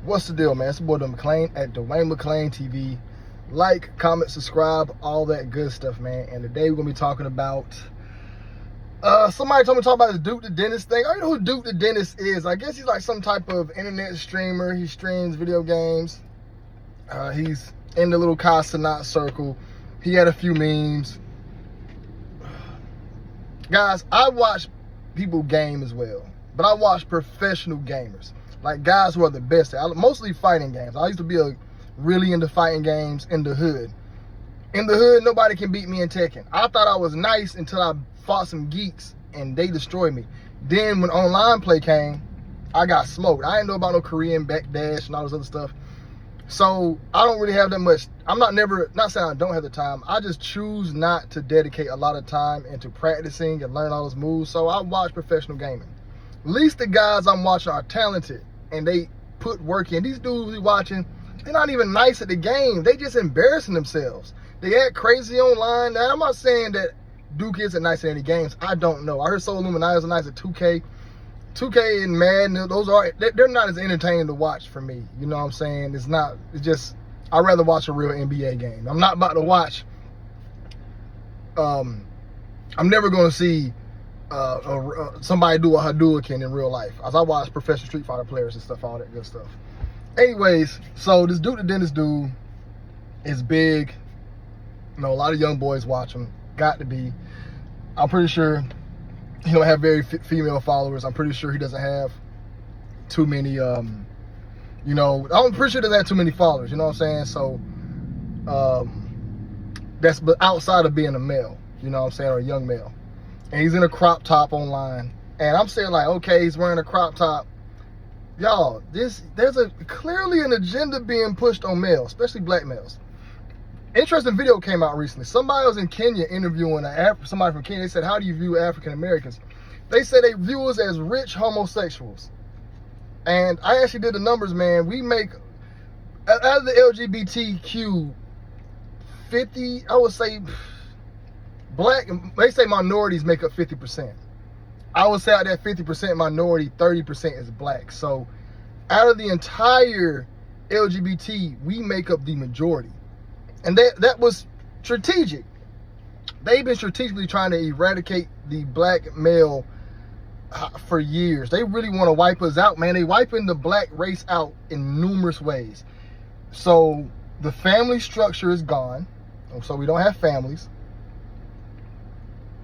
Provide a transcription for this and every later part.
What's the deal, man? It's your boy Dwayne McClain at Dwayne McClain TV. Like, comment, subscribe, all that good stuff, man. And today we're gonna be talking about somebody told me to talk about this Duke the Dentist thing. I don't know who Duke the Dentist is. I guess he's like some type of internet streamer. He streams video games. He's in the little Kai Cenat circle. He had a few memes. Guys, I watch people game as well, but I watch professional gamers. Like guys who are the best at mostly fighting games. I used to be really into fighting games in the hood. In the hood, nobody can beat me in Tekken. I thought I was nice until I fought some geeks and they destroyed me. Then when online play came, I got smoked. I didn't know about no Korean backdash and all this other stuff. So I don't really have that much. Not saying I don't have the time. I just choose not to dedicate a lot of time into practicing and learn all those moves. So I watch professional gaming. At least the guys I'm watching are talented and they put work in. These dudes we watching, they're not even nice at the game. They just embarrassing themselves. They act crazy online. Now, I'm not saying that Duke isn't nice at any games. I don't know. I heard Soul Illuminati are nice at 2K. 2K and Madden, they're not as entertaining to watch for me. You know what I'm saying? It's just, I'd rather watch a real NBA game. I'm not about to watch, I'm never going to see somebody do a Hadouken in real life. As I watch professional Street Fighter players and stuff, all that good stuff. Anyways, so this Duke the Dentist dude is big. You know, a lot of young boys watch him. Got to be. I'm pretty sure he don't have very female followers. I'm pretty sure he doesn't have too many, I'm pretty sure he doesn't have too many followers, you know what I'm saying? So, that's outside of being a male, you know what I'm saying, or a young male. And he's in a crop top online. And I'm saying like, okay, he's wearing a crop top. Y'all, there's clearly an agenda being pushed on males, especially black males. Interesting video came out recently. Somebody was in Kenya interviewing somebody from Kenya. They said, how do you view African Americans? They said they view us as rich homosexuals. And I actually did the numbers, man. We make, out of the LGBTQ, 50, I would say, they say minorities make up 50%. I would say out of that 50% minority, 30% is black. So out of the entire LGBT, we make up the majority. And that was strategic. They've been strategically trying to eradicate the black male for years. They really want to wipe us out, man. They wiping the black race out in numerous ways. So the family structure is gone. So we don't have families.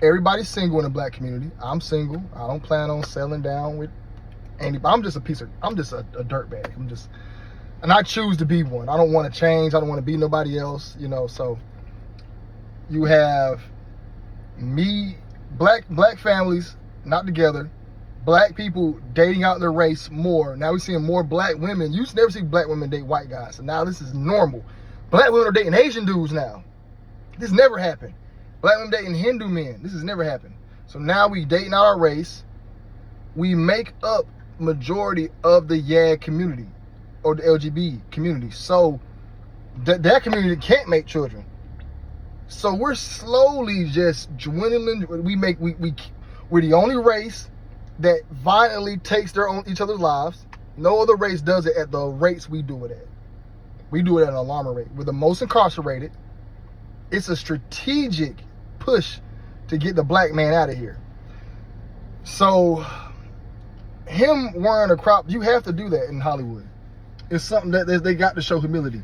Everybody's single in the black community. I'm single. I don't plan on settling down with anybody. I'm just a dirtbag. And I choose to be one. I don't want to change. I don't want to be nobody else, you know. So you have me, black families not together, black people dating out their race more. Now we're seeing more black women. You used to never see black women date white guys. So now this is normal. Black women are dating Asian dudes now. This never happened. Black women dating Hindu men. This has never happened. So now we dating out our race. We make up majority of the YAG community or the LGBT community. So that community can't make children. So we're slowly just dwindling. We're the only race that violently takes each other's lives. No other race does it at the rates we do it at. We do it at an alarming rate. We're the most incarcerated. It's a strategic push to get the black man out of here. So him wearing a crop, you have to do that in Hollywood. It's something that they got to show humility.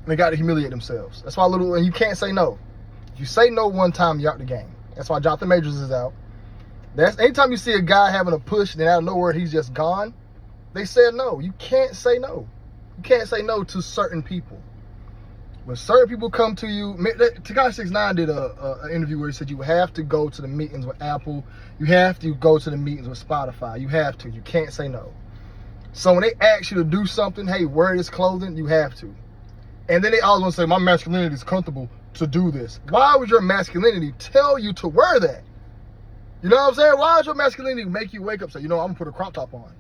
They got to humiliate themselves. That's why and you can't say no. If you say no one time, you're out the game. That's why Jonathan Majors is out. Anytime you see a guy having a push and out of nowhere he's just gone, they said no. You can't say no. You can't say no to certain people. When certain people come to you, Tekashi 69 did an interview where he said you have to go to the meetings with Apple. You have to go to the meetings with Spotify. You have to. You can't say no. So when they ask you to do something, hey, wear this clothing, you have to. And then they always want to say, my masculinity is comfortable to do this. Why would your masculinity tell you to wear that? You know what I'm saying? Why would your masculinity make you wake up and say, I'm going to put a crop top on?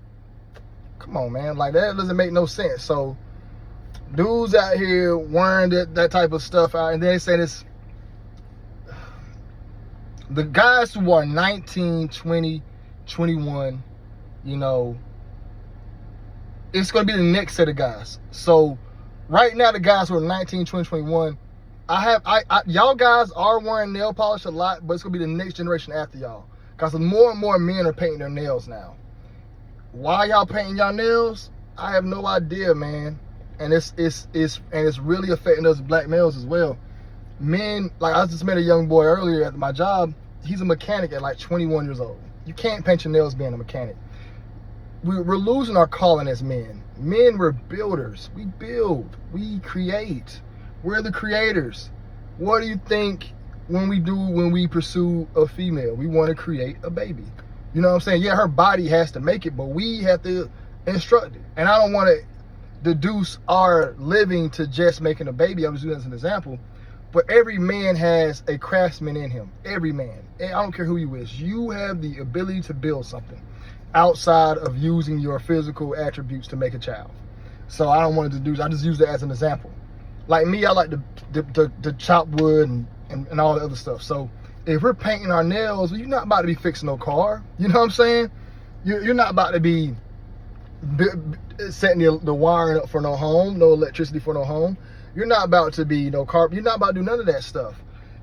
Come on, man. Like, that doesn't make no sense. So dudes out here wearing that type of stuff out, and then they say this. The guys who are 19, 20, 21, it's going to be the next set of guys. So right now, the guys who are 19, 20, 21, y'all guys are wearing nail polish a lot, but it's going to be the next generation after y'all. Because more and more men are painting their nails now. Why y'all painting y'all nails? I have no idea, man. And it's really affecting us black males as well. Men, like I just met a young boy earlier at my job. He's a mechanic at like 21 years old. You can't paint your nails being a mechanic. We're losing our calling as men. Men, we're builders. We build. We create. We're the creators. What do you think when we pursue a female? We want to create a baby. You know what I'm saying? Yeah, her body has to make it, but we have to instruct it. And I don't want to deduce our living to just making a baby. I'm just doing this as an example. But every man has a craftsman in him. Every man. I don't care who you is. You have the ability to build something outside of using your physical attributes to make a child. So I don't want to deduce. I just use that as an example. Like me, I like to chop wood and all the other stuff. So if we're painting our nails, you're not about to be fixing no car. You know what I'm saying? You're not about to be setting the wiring up for no home, no electricity for no home. You're not about to be no car. You're not about to do none of that stuff.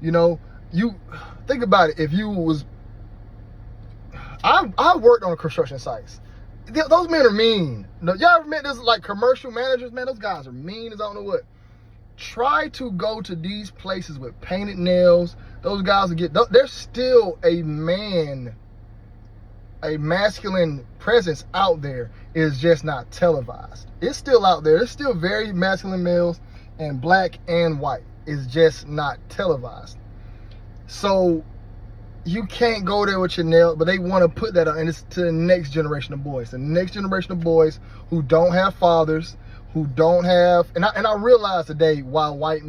You know, you think about it. If you was, I worked on construction sites. Those men are mean. Y'all ever met this like commercial managers? Man, those guys are mean as I don't know what. Try to go to these places with painted nails. Those guys will get, there's still a masculine presence out there. Is just not televised. It's still out there. It's still very masculine males, and black and white. It's just not televised. So you can't go there with your nail, but they want to put that on, and it's to the next generation of boys. The next generation of boys who don't have fathers, who don't have, and I realize today why white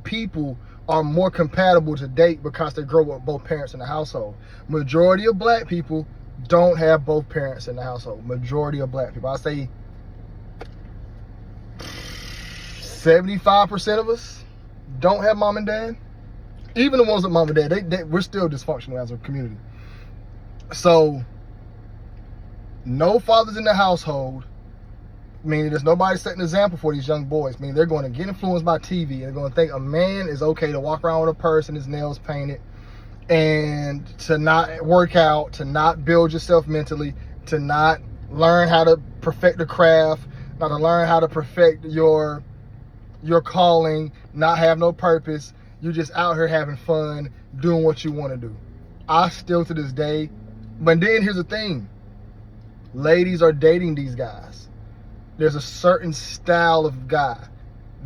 people are more compatible to date, because they grow up with both parents in the household. Majority of black people don't have both parents in the household. Majority of black people. I say 75% of us don't have mom and dad. Even the ones with mom and dad, we're still dysfunctional as a community. So, no fathers in the household, meaning there's nobody setting an example for these young boys. Meaning they're going to get influenced by TV, and they're going to think a man is okay to walk around with a purse and his nails painted, and to not work out, to not build yourself mentally, to not learn how to perfect the craft, not to learn how to perfect your calling, not have no purpose. You're just out here having fun, doing what you want to do. I still to this day, but then here's the thing. Ladies are dating these guys. There's a certain style of guy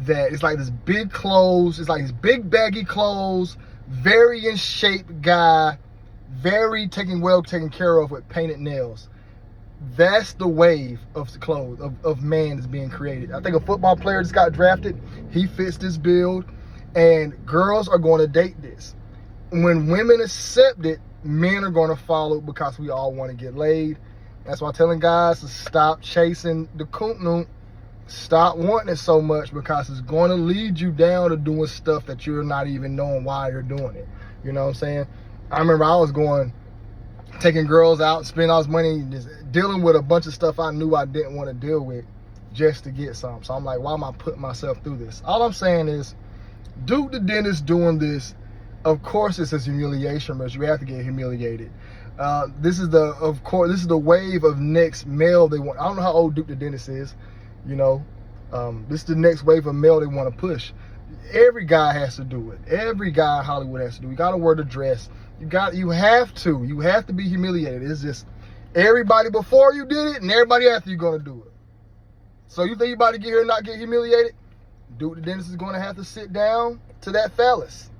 that it's like this big clothes, it's like these big baggy clothes, very in shape guy, very taken care of with painted nails. That's the wave of the clothes of man is being created. I think a football player just got drafted. He fits this build, and girls are going to date this. When women accept it, men are going to follow because we all want to get laid. That's why I'm telling guys to stop chasing the coon. Stop wanting it so much, because it's going to lead you down to doing stuff that you're not even knowing why you're doing it. You know what I'm saying? I remember I was taking girls out, spending all this money, just dealing with a bunch of stuff I knew I didn't want to deal with just to get some. So I'm like, why am I putting myself through this? All I'm saying is, Duke the dentist doing this, of course it's a humiliation, but you have to get humiliated. This is the wave of next male they want. I don't know how old Duke the dentist is. You know, this is the next wave of male they want to push. Every guy has to do it. Every guy in Hollywood has to do it. You got to wear the dress. You have to be humiliated. It's just everybody before you did it and everybody after you going to do it. So you think you about to get here and not get humiliated? Duke the dentist is going to have to sit down to that phallus.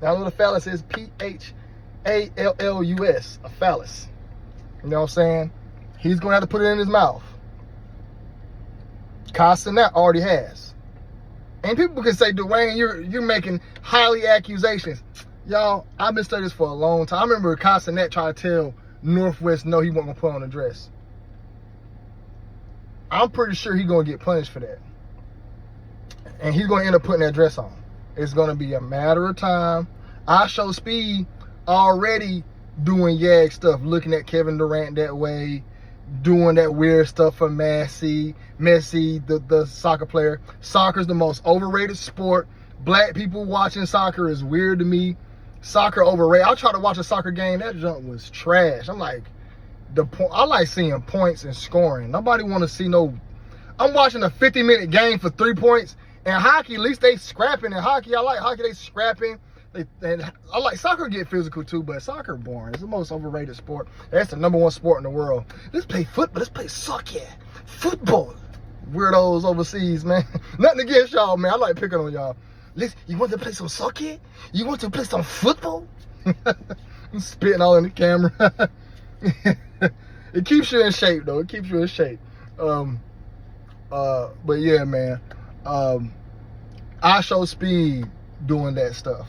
Now, what a phallus is, Phallus, a phallus. You know what I'm saying? He's going to have to put it in his mouth. Castanet already has. And people can say, Dwayne, you're making highly accusations. Y'all, I've been studying this for a long time. I remember Castanet trying to tell Northwest no, he wasn't going to put on a dress. I'm pretty sure he's going to get punished for that. And he's going to end up putting that dress on. It's going to be a matter of time. I show Speed already doing YAG stuff, looking at Kevin Durant that way, doing that weird stuff for Messi, the soccer player. Soccer's the most overrated sport. Black people watching soccer is weird to me. Soccer overrated. I tried to watch a soccer game. That junk was trash. I'm like, I like seeing points and scoring. Nobody want to see no. I'm watching a 50-minute game for 3 points. And hockey, at least they scrapping. In hockey, I like hockey. They scrapping. And I like soccer. Get physical too, but soccer boring. It's the most overrated sport. That's the #1 sport in the world. Let's play football. Let's play soccer, football. Weirdos overseas, man. Nothing against y'all, man. I like picking on y'all. Listen, you want to play some soccer? You want to play some football? I'm spitting all in the camera. It keeps you in shape, though. It keeps you in shape. But yeah, man. I show speed doing that stuff.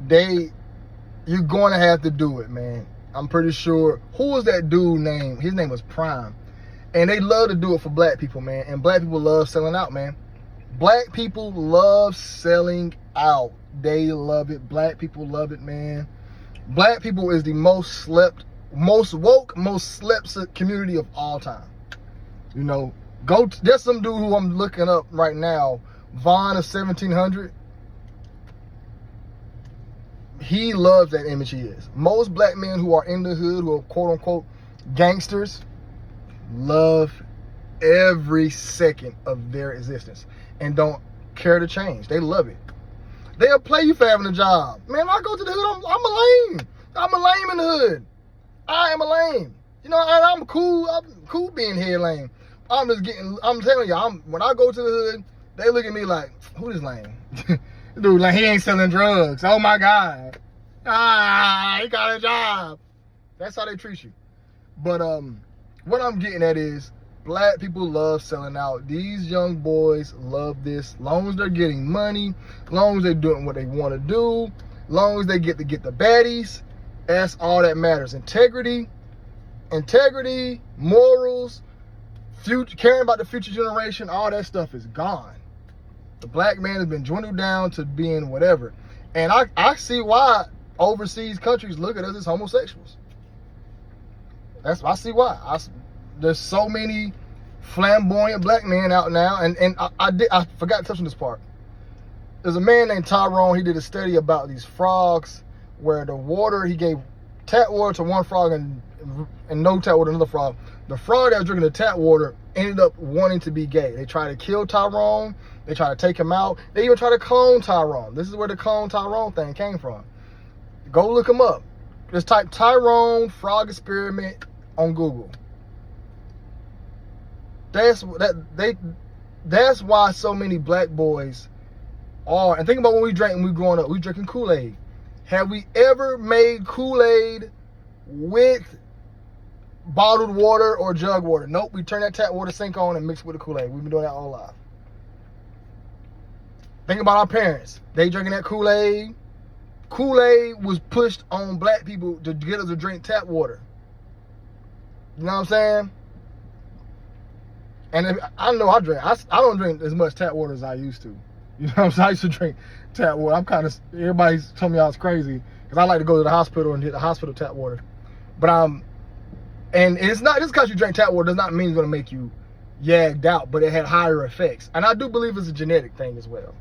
You're going to have to do it, man. I'm pretty sure. Who was that dude name? His name was Prime. And they love to do it for black people, man. And black people love selling out, man. Black people love selling out. They love it. Black people love it, man. Black people is the most slept, most woke, most slept community of all time. You know, there's some dude who I'm looking up right now, Vaughn of 1700. He loves that image he is. Most black men who are in the hood, who are quote unquote gangsters, love every second of their existence and don't care to change. They love it. They'll play you for having a job. Man, when I go to the hood, I'm a lame. I'm a lame in the hood. I am a lame. You know, and I'm cool being here lame. I'm telling you, when I go to the hood, they look at me like, who is lame? Dude, like he ain't selling drugs. Oh my God. He got a job. That's how they treat you. But what I'm getting at is black people love selling out. These young boys love this. Long as they're getting money, long as they're doing what they want to do, long as they get to get the baddies, that's all that matters. Integrity, morals, caring about the future generation, all that stuff is gone. The black man has been dwindled down to being whatever. And I see why overseas countries look at us as homosexuals. I see why. There's so many flamboyant black men out now. And I forgot to touch on this part. There's a man named Tyrone. He did a study about these frogs where the water, he gave tap water to one frog and no tap water to another frog. The frog that was drinking the tap water ended up wanting to be gay. They tried to kill Tyrone. They tried to take him out. They even tried to clone Tyrone. This is where the clone Tyrone thing came from. Go look him up. Just type Tyrone frog experiment on Google. That's why so many black boys are. And think about when we growing up. We drinking Kool-Aid. Have we ever made Kool-Aid with bottled water or jug water? Nope. We turn that tap water sink on and mix it with the Kool-Aid. We've been doing that all life. Think about our parents. They drinking that Kool-Aid. Kool-Aid was pushed on black people to get us to drink tap water. You know what I'm saying? And I know I don't drink as much tap water as I used to. You know what I'm saying? I used to drink tap water. Everybody's telling me I was crazy because I like to go to the hospital and get the hospital tap water. But and it's not just because you drink tap water does not mean it's going to make you yagged out, but it had higher effects. And I do believe it's a genetic thing as well.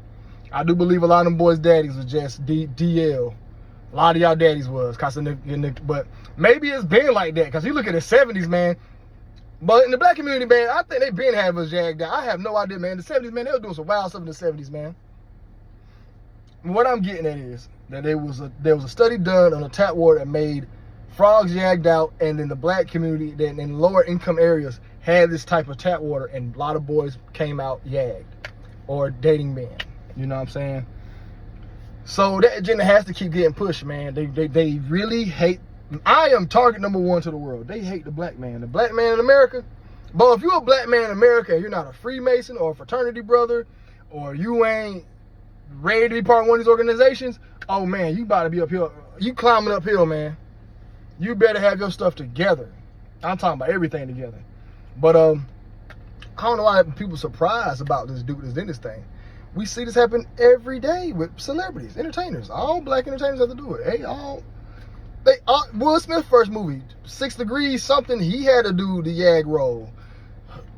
I do believe a lot of them boys' daddies was just DL. A lot of y'all daddies was. But maybe it's been like that because you look at the 70s, man. But in the black community, man, I think they been having us jagged out. I have no idea, man. The 70s, man, they were doing some wild stuff in the 70s, man. What I'm getting at is that there was a study done on the tap water that made frogs yagged out, and then the black community that in lower income areas had this type of tap water, and a lot of boys came out yagged or dating men. You know what I'm saying? So that agenda has to keep getting pushed, man. They really hate. I am target #1 to the world. They hate the black man. The black man in America. But if you're a black man in America and you're not a Freemason or a fraternity brother, or you ain't ready to be part of one of these organizations, oh man, you about to be uphill. You climbing uphill, man. You better have your stuff together. I'm talking about everything together. But I don't know why people surprised about this dude that's in this thing. We see this happen every day with celebrities, entertainers. All black entertainers have to do it. Hey, Will Smith's first movie, 6 Degrees something, he had to do the Yag role.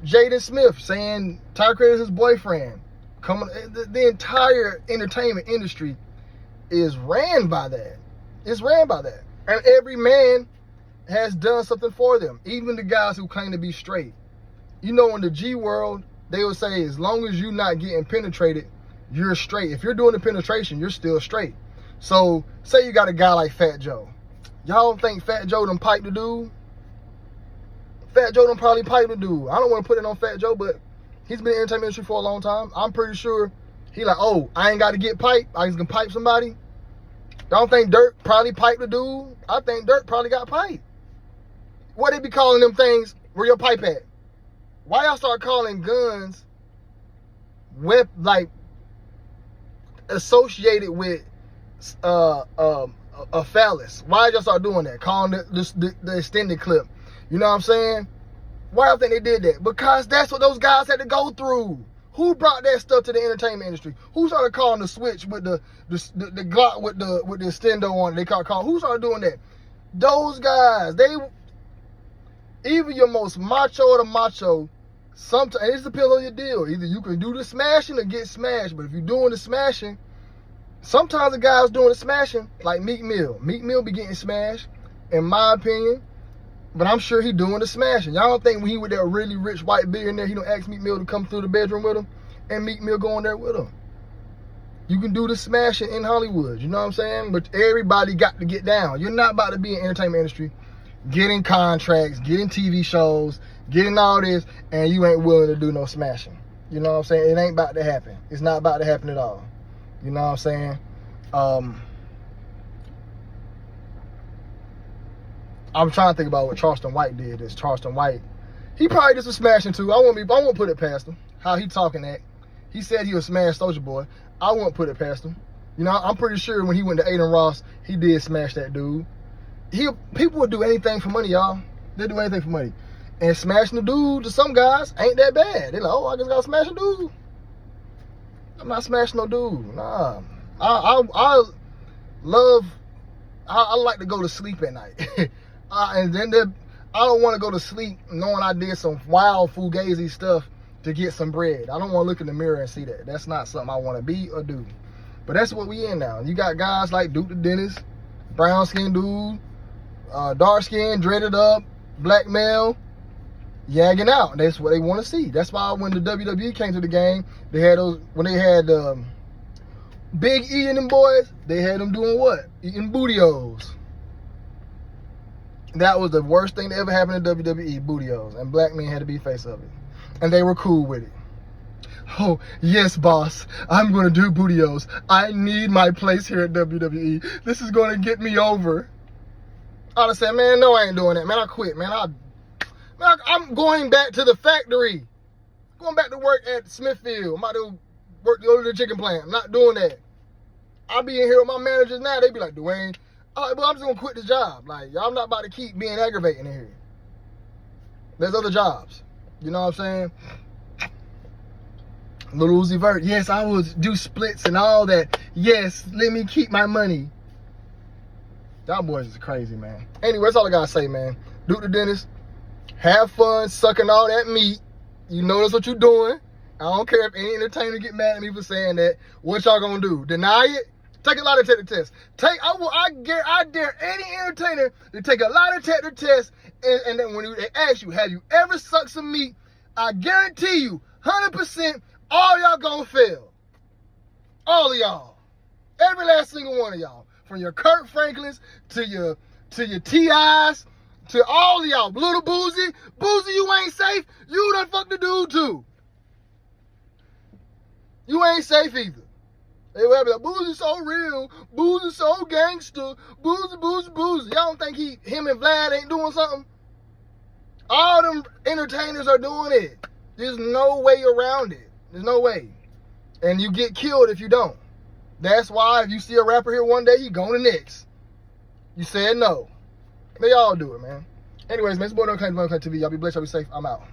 Jaden Smith saying Tyler Creator is his boyfriend. The entire entertainment industry is ran by that. It's ran by that. And every man has done something for them. Even the guys who claim to be straight. You know, in the G world, they will say as long as you're not getting penetrated, you're straight. If you're doing the penetration, you're still straight. So, say you got a guy like Fat Joe. Y'all don't think Fat Joe done piped the dude? Fat Joe done probably piped the dude. I don't want to put it on Fat Joe, but he's been in the entertainment industry for a long time. I'm pretty sure he like, oh, I ain't got to get piped. I just can pipe somebody. Y'all don't think Dirt probably piped the dude? I think Dirt probably got piped. What they be calling them things, where your pipe at? Why y'all start calling guns like associated with a phallus? Why y'all start doing that? Calling the extended clip. You know what I'm saying? Why y'all think they did that? Because that's what those guys had to go through. Who brought that stuff to the entertainment industry? Who started calling the switch with the Glock with the extendo on it? They call who started doing that? Those guys. Even your most macho of the macho, sometimes it depends on your deal. Either you can do the smashing or get smashed. But if you're doing the smashing, sometimes the guys doing the smashing, like Meek Mill. Meek Mill be getting smashed, in my opinion. But I'm sure he doing the smashing. Y'all don't think when he with that really rich white billionaire, he don't ask Meek Mill to come through the bedroom with him, and Meek Mill go in there with him. You can do the smashing in Hollywood. You know what I'm saying? But everybody got to get down. You're not about to be in the entertainment industry, getting contracts, getting TV shows, getting all this, and you ain't willing to do no smashing. You know what I'm saying? It ain't about to happen. It's not about to happen at all. You know what I'm saying? I'm trying to think about what Charleston White did. Charleston White, he probably just was smashing too. I won't put it past him. How he talking that? He said he was smash Soulja Boy. I won't put it past him. You know, I'm pretty sure when he went to Aiden Ross, he did smash that dude. People would do anything for money, y'all. They do anything for money. And smashing the dude to some guys ain't that bad. They're like, oh, I just gotta smash a dude. I'm not smashing no dude. Nah. I like to go to sleep at night. And then I don't want to go to sleep knowing I did some wild fugazi stuff to get some bread. I don't want to look in the mirror and see that. That's not something I want to be or do. But that's what we in now. You got guys like Duke the Dentist, brown skinned dude, dark skin, dreaded up, black male, yagging out. That's what they want to see. That's why when the WWE came to the game, they had when they had Big E and them boys, they had them doing what? Eating bootios. That was the worst thing that ever happened in WWE, bootios. And black men had to be face of it. And they were cool with it. Oh, yes, boss. I'm going to do bootios. I need my place here at WWE. This is going to get me over. I'd have said, man, no, I ain't doing that. Man, I quit, man. I'm going back to the factory. Going back to work at Smithfield. I'm about to go to the chicken plant. I'm not doing that. I'll be in here with my managers now. They be like, Dwayne, well, I'm just going to quit this job. Like, y'all not about to keep being aggravating in here. There's other jobs. You know what I'm saying? Little Uzi Vert, yes, I will do splits and all that. Yes, let me keep my money. Y'all boys is crazy, man. Anyway, that's all I got to say, man. Duke the Dentist, have fun sucking all that meat. You know that's what you're doing. I don't care if any entertainer get mad at me for saying that. What y'all gonna do? Deny it? Take a lie detector test. I dare any entertainer to take a lie detector test, and then when they ask you, have you ever sucked some meat? I guarantee you, 100%, all y'all gonna fail. All of y'all. Every last single one of y'all. From your Kirk Franklins to your T.I.s to all of y'all. Little Boozy. Boozy, you ain't safe. You done fucked the dude too. You ain't safe either. They will be like, Boozy so real. Boozy so gangster. Boozy. Y'all don't think him and Vlad ain't doing something? All them entertainers are doing it. There's no way around it. There's no way. And you get killed if you don't. That's why if you see a rapper here one day, he going to next. You said no. They all do it, man. Anyways, man, it's boy, don't claim TV. Y'all be blessed. Y'all be safe. I'm out.